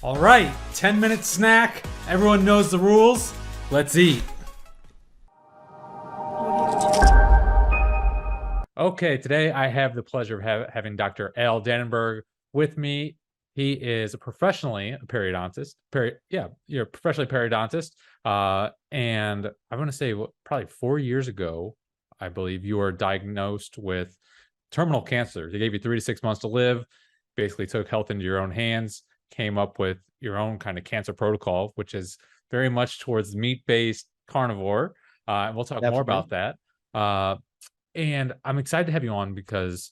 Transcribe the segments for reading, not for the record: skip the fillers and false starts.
All right, 10-minute snack. Everyone knows the rules. Let's eat. Okay, today I have the pleasure of having Dr. Al Danenberg with me. He is professionally a periodontist. You're professionally a periodontist. And I want to say probably 4 years ago, I believe you were diagnosed with terminal cancer. They gave you 3 to 6 months to live, basically took health into your own hands, came up with your own kind of cancer protocol, which is very much towards meat-based carnivore. And we'll talk more Definitely. about that. And I'm excited to have you on because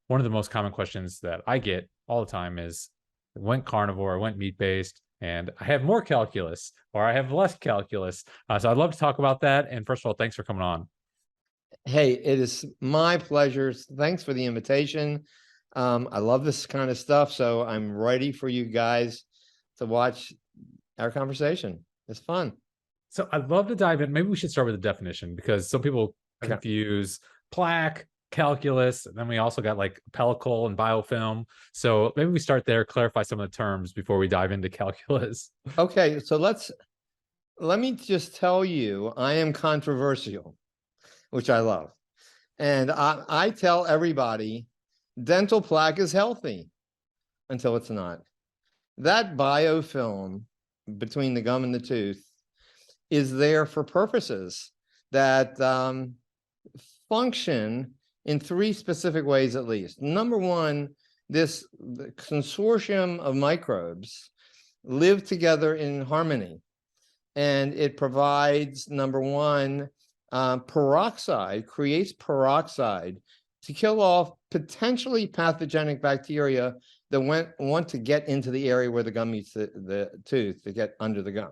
one of the most common questions that I get all the time is, I went carnivore, I went meat-based, and I have more calculus or I have less calculus. So I'd love to talk about that. And first of all, thanks for coming on. Hey, it is my pleasure. Thanks for the invitation. I love this kind of stuff, so I'm ready for you guys to watch our conversation. It's fun. So I'd love to dive in. Maybe we should start with the definition because some people Okay. confuse plaque, calculus, and then we also got like pellicle and biofilm. So maybe we start there, clarify some of the terms before we dive into calculus. Okay, so let me just tell you, I am controversial, which I love. And I tell everybody dental plaque is healthy until it's not. That biofilm between the gum and the tooth is there for purposes that function in three specific ways at least. Number one, this consortium of microbes live together in harmony, and it provides, number one, peroxide, creates peroxide to kill off potentially pathogenic bacteria that want to get into the area where the gum meets the tooth, to get under the gum.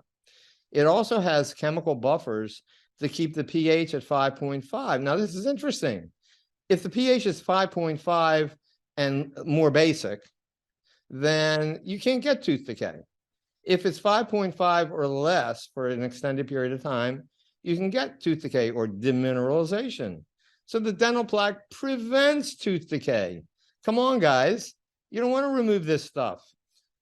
It also has chemical buffers to keep the pH at 5.5. Now, this is interesting. If the pH is 5.5 and more basic, then you can't get tooth decay. If it's 5.5 or less for an extended period of time, you can get tooth decay or demineralization. So the dental plaque prevents tooth decay. Come on, guys. You don't want to remove this stuff.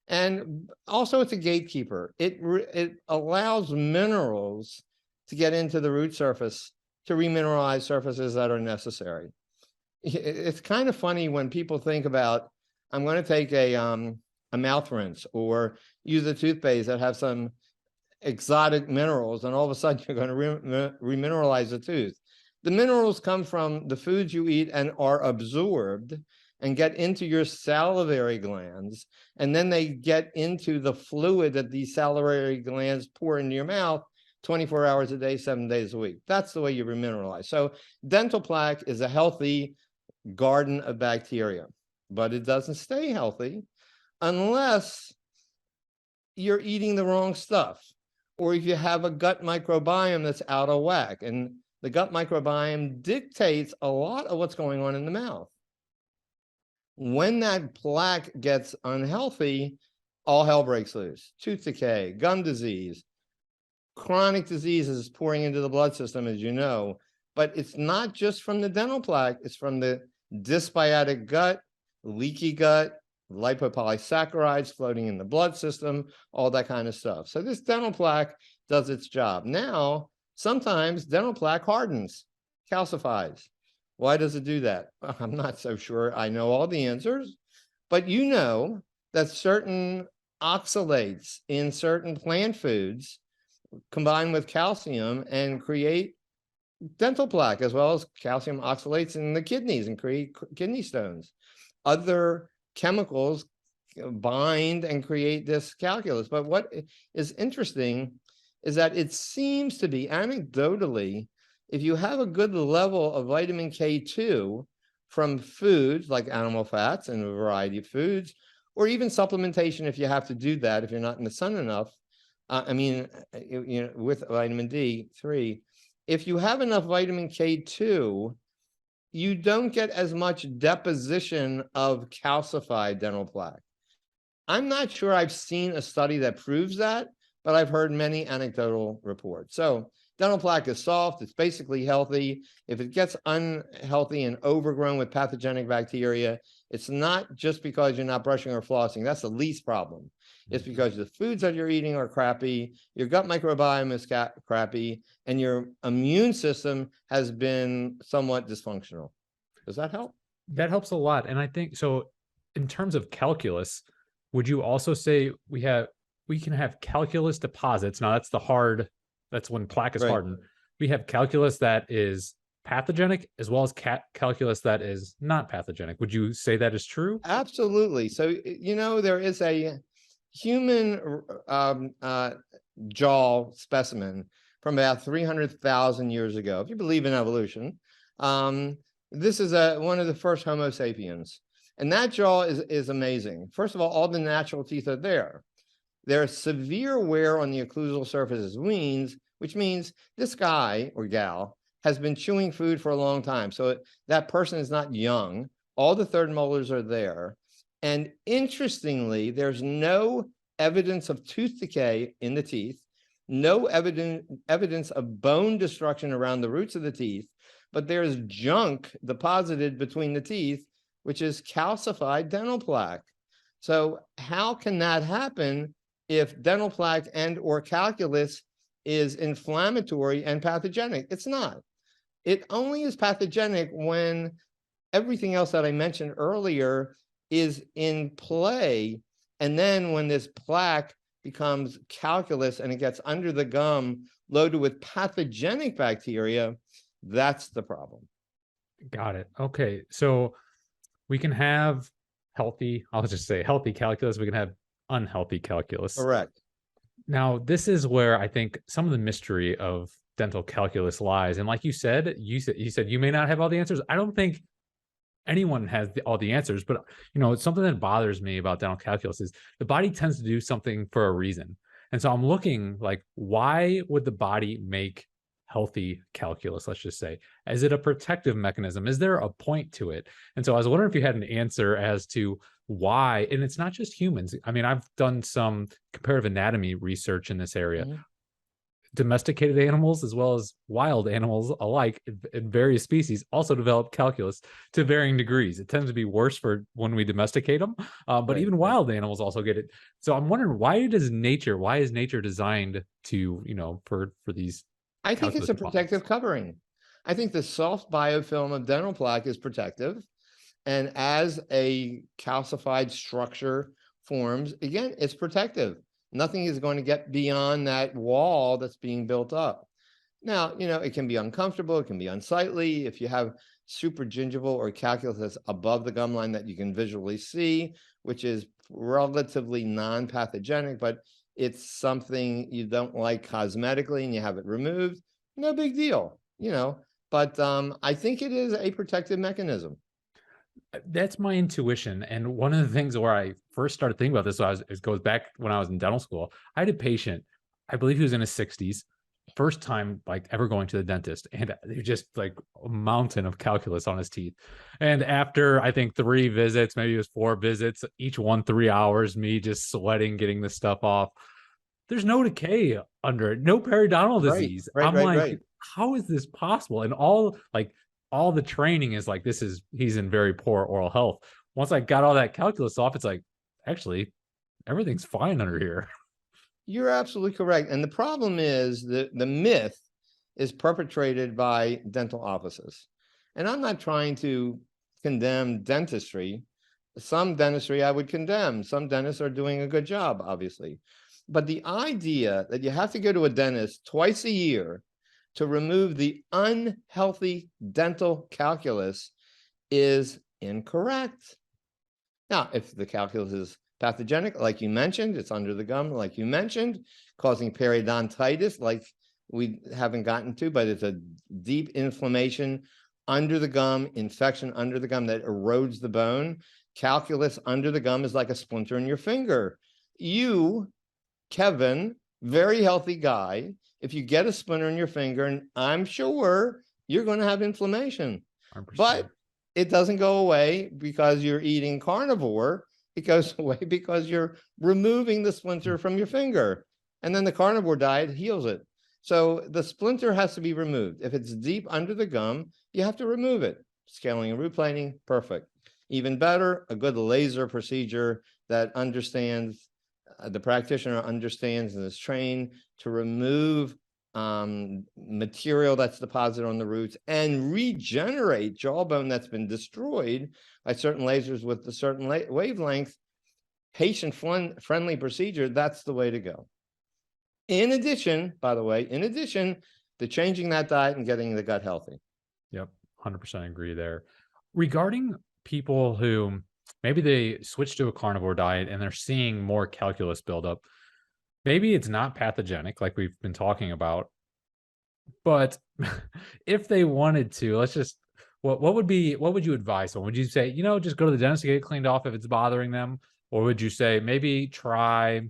And also, it's a gatekeeper. It allows minerals to get into the root surface to remineralize surfaces that are necessary. It's kind of funny when people think about, I'm going to take a mouth rinse or use a toothpaste that have some exotic minerals, and all of a sudden you're going to remineralize the tooth. The minerals come from the foods you eat and are absorbed and get into your salivary glands, and then they get into the fluid that these salivary glands pour into your mouth 24 hours a day, 7 days a week. That's the way you remineralize. So dental plaque is a healthy garden of bacteria, but it doesn't stay healthy unless you're eating the wrong stuff, or if you have a gut microbiome that's out of whack. And the gut microbiome dictates a lot of what's going on in the mouth. When that plaque gets unhealthy, all hell breaks loose. Tooth decay, gum disease, chronic diseases pouring into the blood system, as you know. But it's not just from the dental plaque, it's from the dysbiotic gut, leaky gut, lipopolysaccharides floating in the blood system, all that kind of stuff. So this dental plaque does its job. Now, sometimes dental plaque hardens, calcifies. Why does it do that? I'm not so sure I know all the answers, but you know that certain oxalates in certain plant foods combine with calcium and create dental plaque, as well as calcium oxalates in the kidneys and create kidney stones. Other chemicals bind and create this calculus. But what is interesting is that it seems to be, anecdotally, if you have a good level of vitamin K2 from foods like animal fats and a variety of foods, or even supplementation if you have to do that, if you're not in the sun enough, with vitamin D3, if you have enough vitamin K2, you don't get as much deposition of calcified dental plaque. I'm not sure I've seen a study that proves that, but I've heard many anecdotal reports. So dental plaque is soft. It's basically healthy. If it gets unhealthy and overgrown with pathogenic bacteria, It's not just because you're not brushing or flossing. That's the least problem. It's because the foods that you're eating are crappy, your gut microbiome is crappy, and your immune system has been somewhat dysfunctional. Does that help? That helps a lot. And I think so in terms of calculus, would you also say we can have calculus deposits? Now that's when plaque is Right. hardened. We have calculus that is pathogenic as well as calculus that is not pathogenic. Would you say that is true? Absolutely. So, there is a human jaw specimen from about 300,000 years ago. If you believe in evolution, this is one of the first Homo sapiens. And that jaw is amazing. First of all the natural teeth are there. There's severe wear on the occlusal surfaces, which means this guy or gal has been chewing food for a long time. So that person is not young. All the third molars are there. And interestingly, there's no evidence of tooth decay in the teeth, no evidence of bone destruction around the roots of the teeth, but there's junk deposited between the teeth, which is calcified dental plaque. So how can that happen if dental plaque and or calculus is inflammatory and pathogenic? It's not. It only is pathogenic when everything else that I mentioned earlier is in play. And then when this plaque becomes calculus and it gets under the gum loaded with pathogenic bacteria, that's the problem. Got it. Okay. So we can have I'll just say healthy calculus. We can have unhealthy calculus. Correct. Now, this is where I think some of the mystery of dental calculus lies. And like you said you may not have all the answers. I don't think anyone has all the answers, but it's something that bothers me about dental calculus is the body tends to do something for a reason. And so I'm looking like, why would the body make healthy calculus? Let's just say, is it a protective mechanism? Is there a point to it? And so I was wondering if you had an answer as to why. And it's not just humans. I mean, I've done some comparative anatomy research in this area. Mm-hmm. Domesticated animals as well as wild animals alike in various species also develop calculus to varying degrees. It tends to be worse for when we domesticate them, but even wild animals also get it. So I'm wondering, why is nature designed to, for these? I think it's a protective covering. I think the soft biofilm of dental plaque is protective. And as a calcified structure forms, again, it's protective. Nothing is going to get beyond that wall that's being built up. Now, it can be uncomfortable. It can be unsightly. If you have supragingival or calculus that's above the gum line that you can visually see, which is relatively non-pathogenic, but it's something you don't like cosmetically and you have it removed, no big deal, But I think it is a protective mechanism. That's my intuition. And one of the things where I first started thinking about this, it goes back when I was in dental school. I had a patient, I believe he was in his 60s, first time like ever going to the dentist, and it was just like a mountain of calculus on his teeth. And after I think 3 visits, maybe it was 4 visits, each one 3 hours, me just sweating, getting this stuff off. There's no decay under it, no periodontal disease. I'm like, how is this possible? And all the training is like, he's in very poor oral health. Once I got all that calculus off, it's like, actually, everything's fine under here. You're absolutely correct. And the problem is that the myth is perpetrated by dental offices. And I'm not trying to condemn dentistry. Some dentistry I would condemn. Some dentists are doing a good job, obviously. But the idea that you have to go to a dentist twice a year to remove the unhealthy dental calculus is incorrect. Now, if the calculus is pathogenic, like you mentioned, it's under the gum, like you mentioned, causing periodontitis, like we haven't gotten to, but it's a deep inflammation under the gum, infection under the gum that erodes the bone. Calculus under the gum is like a splinter in your finger. You, Kevin, very healthy guy, if you get a splinter in your finger, and I'm sure you're going to have inflammation, 100%. But it doesn't go away because you're eating carnivore. It goes away because you're removing the splinter from your finger. And then the carnivore diet heals it. So the splinter has to be removed. If it's deep under the gum, you have to remove it. Scaling and root planing, perfect. Even better, a good laser procedure that understands, the practitioner understands and is trained to remove material that's deposited on the roots and regenerate jawbone that's been destroyed by certain lasers with a certain wavelength. Patient-friendly procedure, that's the way to go. In addition, by the way, in addition to changing that diet and getting the gut healthy. Yep, 100% agree there. Regarding people who maybe they switch to a carnivore diet and they're seeing more calculus buildup, maybe it's not pathogenic like we've been talking about, but if they wanted to, let's just what would you advise them? Would you say, just go to the dentist to get it cleaned off if it's bothering them? Or would you say maybe try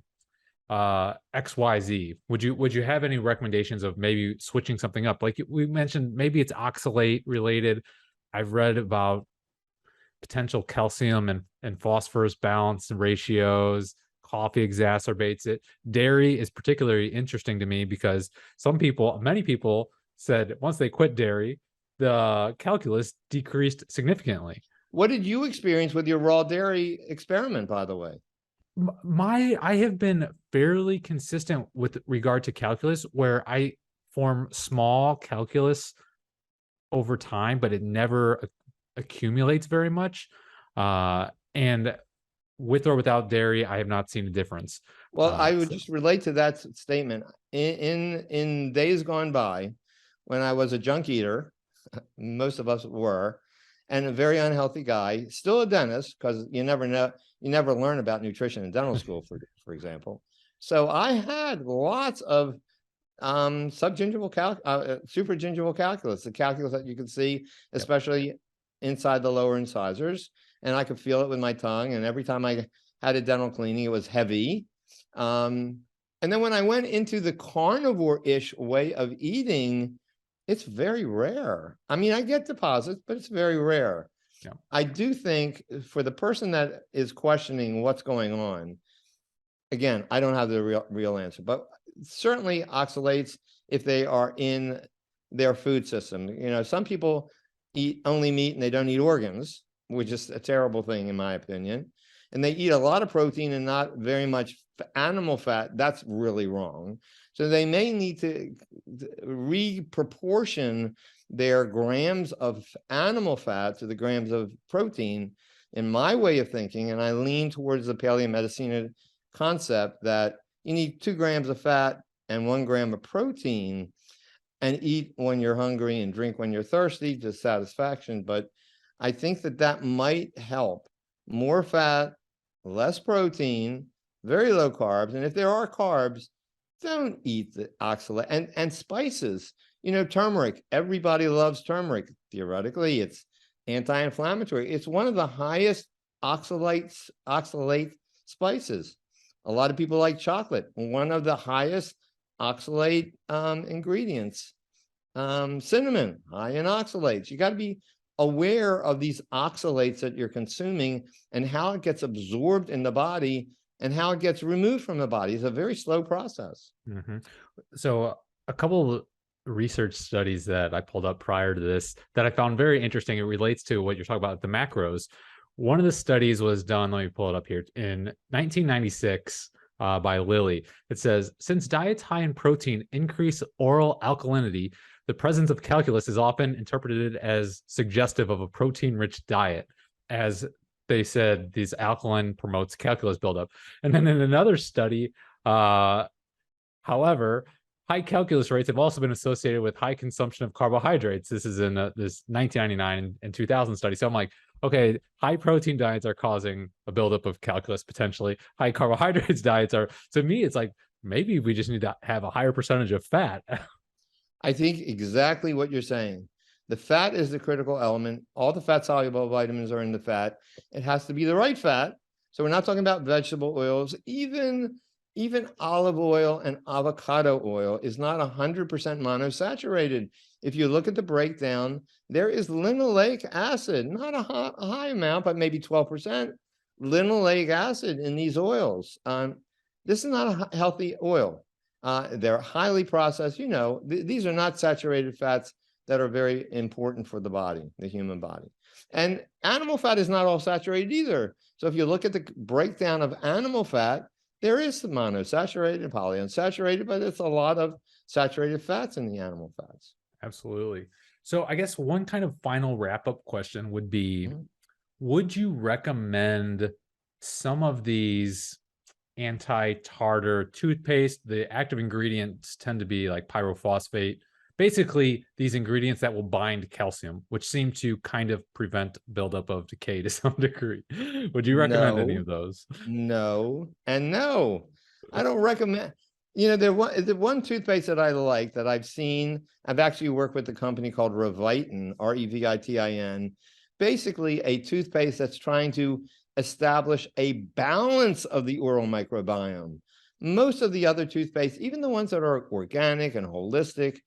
XYZ? Would you have any recommendations of maybe switching something up? Like we mentioned, maybe it's oxalate related. I've read about potential calcium and phosphorus balance and ratios. Coffee exacerbates it. Dairy is particularly interesting to me because many people said once they quit dairy, the calculus decreased significantly. What did you experience with your raw dairy experiment, by the way? I have been fairly consistent with regard to calculus, where I form small calculus over time, but it never accumulates very much. And with or without dairy, I have not seen a difference. Well, I would just relate to that statement. In days gone by, when I was a junk eater, most of us were, and a very unhealthy guy, still a dentist, because you never learn about nutrition in dental school, for example. So I had lots of subgingival supragingival calculus, the calculus that you can see, especially inside the lower incisors, and I could feel it with my tongue. And every time I had a dental cleaning, it was heavy. And then when I went into the carnivore-ish way of eating, it's very rare. I mean, I get deposits, but it's very rare. Yeah. I do think for the person that is questioning what's going on, again, I don't have the real answer, but certainly oxalates if they are in their food system. Some people eat only meat and they don't eat organs, which is a terrible thing in my opinion. And they eat a lot of protein and not very much animal fat. That's really wrong. So they may need to reproportion their grams of animal fat to the grams of protein, in my way of thinking. And I lean towards the paleomedicine concept that you need 2 grams of fat and 1 gram of protein, and eat when you're hungry and drink when you're thirsty to satisfaction. But I think that might help. More fat, less protein, very low carbs. And if there are carbs, don't eat the oxalate and spices. Turmeric, everybody loves turmeric. Theoretically, it's anti-inflammatory. It's one of the highest oxalate spices. A lot of people like chocolate, one of the highest oxalate ingredients. Cinnamon, high in oxalates. You got to be aware of these oxalates that you're consuming and how it gets absorbed in the body and how it gets removed from the body. It's a very slow process. Mm-hmm. So a couple of research studies that I pulled up prior to this that I found very interesting. It relates to what you're talking about, the macros. One of the studies was done, let me pull it up here, in 1996 by Lilly. It says, since diets high in protein increase oral alkalinity, the presence of calculus is often interpreted as suggestive of a protein-rich diet. As they said, these alkaline promotes calculus buildup. And then in another study, however, high calculus rates have also been associated with high consumption of carbohydrates. This is in this 1999 and 2000 study. So I'm like, okay, high protein diets are causing a buildup of calculus potentially. High carbohydrates diets are, to me, it's like, maybe we just need to have a higher percentage of fat. I think exactly what you're saying. The fat is the critical element. All the fat soluble vitamins are in the fat. It has to be the right fat. So we're not talking about vegetable oils. Even olive oil and avocado oil is not 100% monosaturated. If you look at the breakdown, there is linoleic acid, not a high amount, but maybe 12% linoleic acid in these oils. This is not a healthy oil. They're highly processed. These are not saturated fats that are very important for the body, the human body. And animal fat is not all saturated either. So if you look at the breakdown of animal fat, there is some monosaturated and polyunsaturated, but it's a lot of saturated fats in the animal fats. Absolutely. So I guess one kind of final wrap-up question would be, Mhm. would you recommend some of these anti-tartar toothpaste? The active ingredients tend to be like pyrophosphate, basically these ingredients that will bind calcium, which seem to kind of prevent buildup of decay to some degree. Would you recommend any No, of those? no, and no. I don't recommend. The one toothpaste that I like that I've seen, I've actually worked with a company called Revitin, Revitin, basically a toothpaste that's trying to establish a balance of the oral microbiome. Most of the other toothpaste, even the ones that are organic and holistic,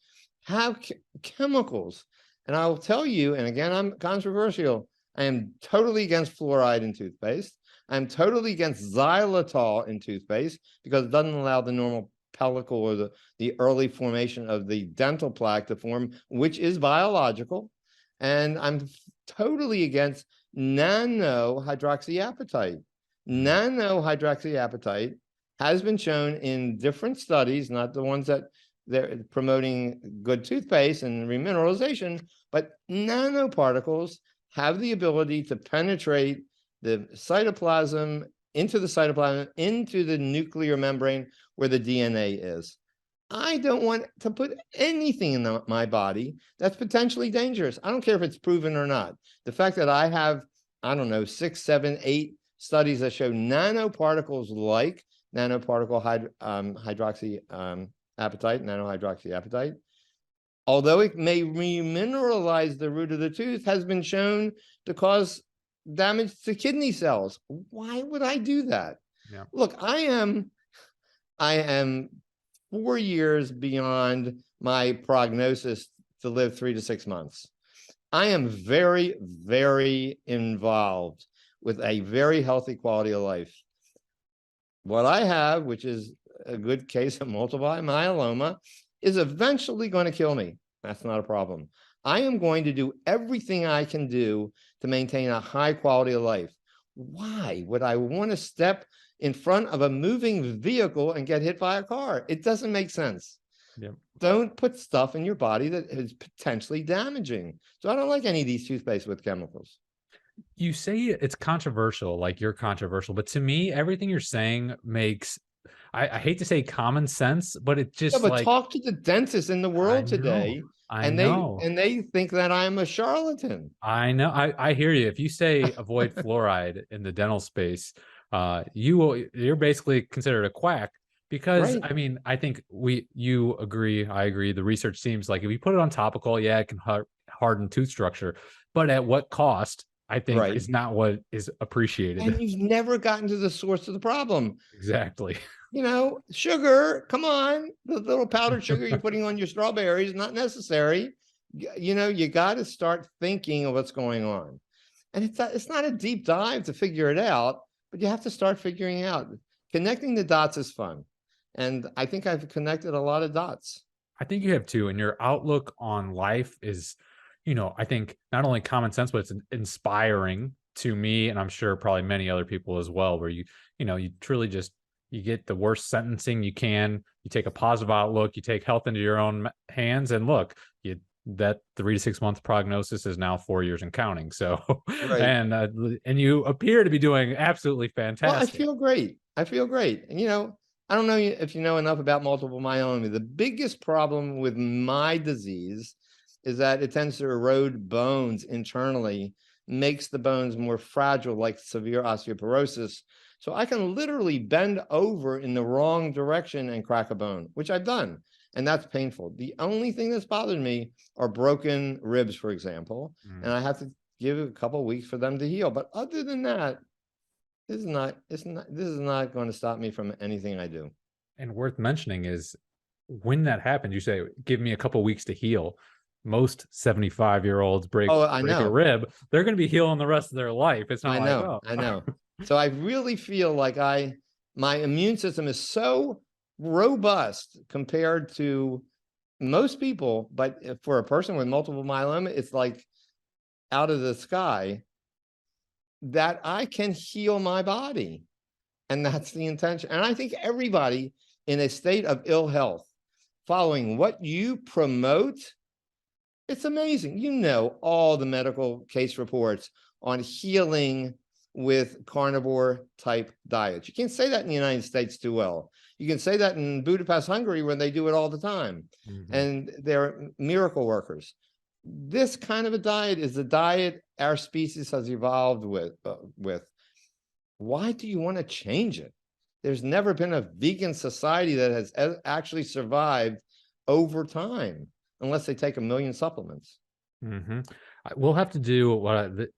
have chemicals. And I will tell you, and again, I'm controversial, I am totally against fluoride in toothpaste. I'm totally against xylitol in toothpaste because it doesn't allow the normal pellicle or the early formation of the dental plaque to form, which is biological. And I'm totally against nanohydroxyapatite. Mm, Nanohydroxyapatite has been shown in different studies, not the ones that they're promoting good toothpaste and remineralization, but nanoparticles have the ability to penetrate the cytoplasm, into the nuclear membrane where the DNA is. I don't want to put anything in my body that's potentially dangerous. I don't care if it's proven or not. The fact that I have, I don't know, 6, 7, 8 studies that show nanoparticles like nanoparticle nanohydroxyapatite, although it may remineralize the root of the tooth, has been shown to cause damage to kidney cells. Why would I do that? yeah. Look, I am 4 years beyond my prognosis to live 3 to 6 months. I am very, very involved with a very healthy quality of life. What I have, which is a good case of multiple myeloma, is eventually going to kill me. That's not a problem. I am going to do everything I can do to maintain a high quality of life. Why would I want to step in front of a moving vehicle and get hit by a car? It doesn't make sense. Yeah. Don't put stuff in your body that is potentially damaging. So I don't like any of these toothpaste with chemicals. You say it's controversial, like you're controversial, but to me, everything you're saying makes, I hate to say common sense, but it Yeah, just but like, talk to the dentists in the I world know, today, I and they know. and they think that I'm a charlatan. I know. I hear you. If you say avoid fluoride in the dental space, you're basically considered a quack because Right. I mean, I think you agree, I agree. The research seems like if you put it on topical, yeah, it can harden tooth structure, but at what cost, I think Right. is not what is appreciated. And you've never gotten to the source of the problem. Exactly. Sugar, come on. The little powdered sugar you're putting on your strawberries, not necessary. You got to start thinking of what's going on. And it's not a deep dive to figure it out, but you have to start figuring out. Connecting the dots is fun. And I think I've connected a lot of dots. I think you have too, and your outlook on life is, I think not only common sense, but it's inspiring to me, and I'm sure probably many other people as well. Where you truly just you get the worst sentencing you can. You take a positive outlook. You take health into your own hands, and look, that 3 to 6 month prognosis is now 4 years and counting. So, Right. and you appear to be doing absolutely Well, I fantastic. feel great. I feel great. And I don't know if you know enough about multiple myeloma. The biggest problem with my disease is that it tends to erode bones internally, makes the bones more fragile, like severe osteoporosis. So I can literally bend over in the wrong direction and crack a bone, which I've done. And that's painful. The only thing that's bothered me are broken ribs, for example. And Mm. I have to give it a couple of weeks for them to heal. But other than that, this is not going to stop me from anything I do. And worth mentioning is when that happens, you say, give me a couple weeks to heal. Most 75-year-olds break Oh, I break a know. rib, they're going to be healing the rest of their life. It's not I like, know. oh, I know. So I really feel like my immune system is so robust compared to most people, but for a person with multiple myeloma, it's like out of the sky that I can heal my body. And that's the intention. And I think everybody in a state of ill health, following what you promote, it's amazing. You know, all the medical case reports on healing with carnivore type diets. You can't say that in the United States too well. You can say that in Budapest, Hungary, where they do it all the time. And they're miracle workers. This kind of a diet is the diet our species has evolved with. Why do you want to change it? There's never been a vegan society that has actually survived over time, unless they take 1 million supplements. We'll have to do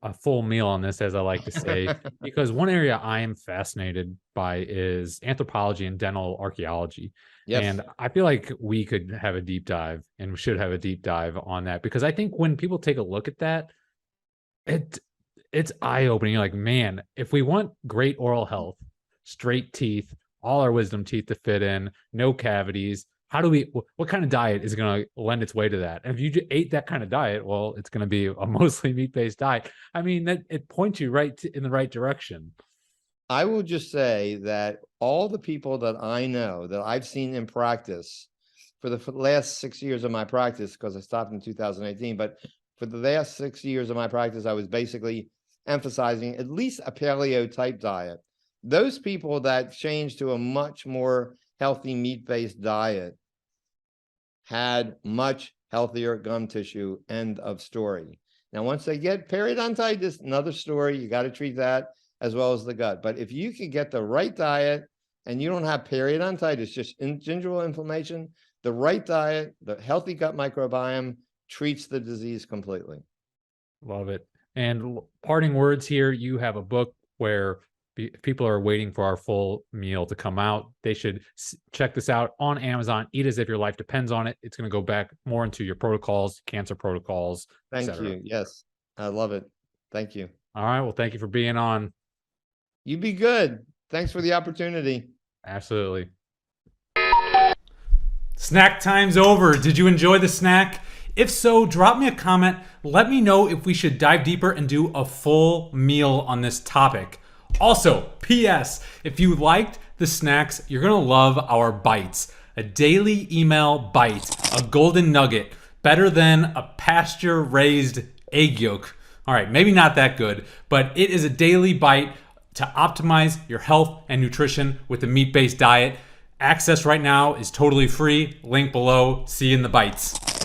a full meal on this, as I like to say, because one area I am fascinated by is anthropology and dental archaeology. Yes. And I feel like we could have a deep dive, and we should have a deep dive on that, because I think when people take a look at that, it's eye-opening. You're like, man, if we want great oral health, straight teeth, all our wisdom teeth to fit in, no cavities, what kind of diet is going to lend its way to that? And if you ate that kind of diet, well, it's going to be a mostly meat-based diet. I mean, that it points you in the right direction. I will just say that all the people that I know that I've seen in practice for the last 6 years of my practice, because I stopped in 2018, but for the last 6 years of my practice, I was basically emphasizing at least a paleo type diet. Those people that changed to a much more healthy meat-based diet had much healthier gum tissue. End of story. Now, once they get periodontitis, another story. You got to treat that as well as the gut. But if you can get the right diet and you don't have periodontitis, just gingival inflammation, the right diet, the healthy gut microbiome treats the disease completely. Love it. And parting words here, you have a book where people are waiting for our full meal to come out. They should check this out on Amazon. Eat as if your life depends on it. It's going to go back more into your protocols, cancer protocols. Thank you. Yes, I love it. Thank you. All right. Well, thank you for being on. You be good. Thanks for the opportunity. Absolutely. Snack time's over. Did you enjoy the snack? If so, drop me a comment. Let me know if we should dive deeper and do a full meal on this topic. Also, P.S. if you liked the snacks, you're going to love our bites. A daily email bite, a golden nugget, better than a pasture-raised egg yolk. All right, maybe not that good, but it is a daily bite to optimize your health and nutrition with a meat-based diet. Access right now is totally free. Link below. See you in the bites.